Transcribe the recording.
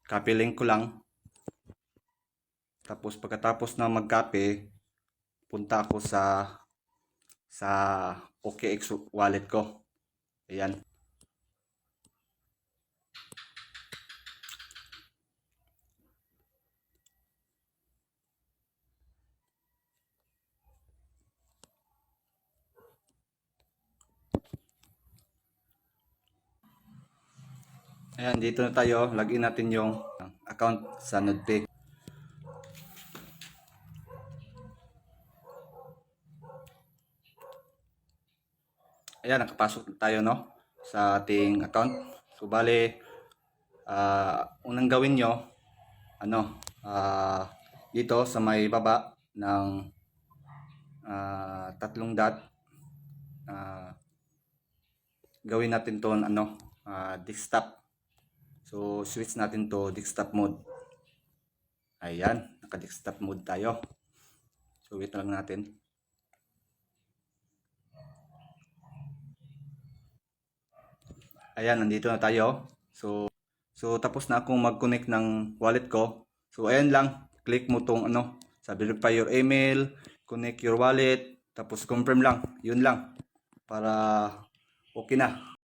Copy link ko lang. Tapos pagkatapos na mag-copy, punta ako sa OKX wallet ko. Ayan. Ayan, dito na tayo. Login natin yung account sa NodePay. Ayan, nakapasok na tayo, no, sa ating account. So, bale, unang gawin nyo, dito sa may baba ng tatlong dot, gawin natin to desktop. So, switch natin to desktop mode. Ayan, naka-desktop mode tayo. So, wait lang natin. Ayan, nandito na tayo. So tapos na akong mag-connect ng wallet ko. So, ayan lang. Click mo tong sa verify your email, connect your wallet, tapos confirm lang. Yun lang. Para okay na.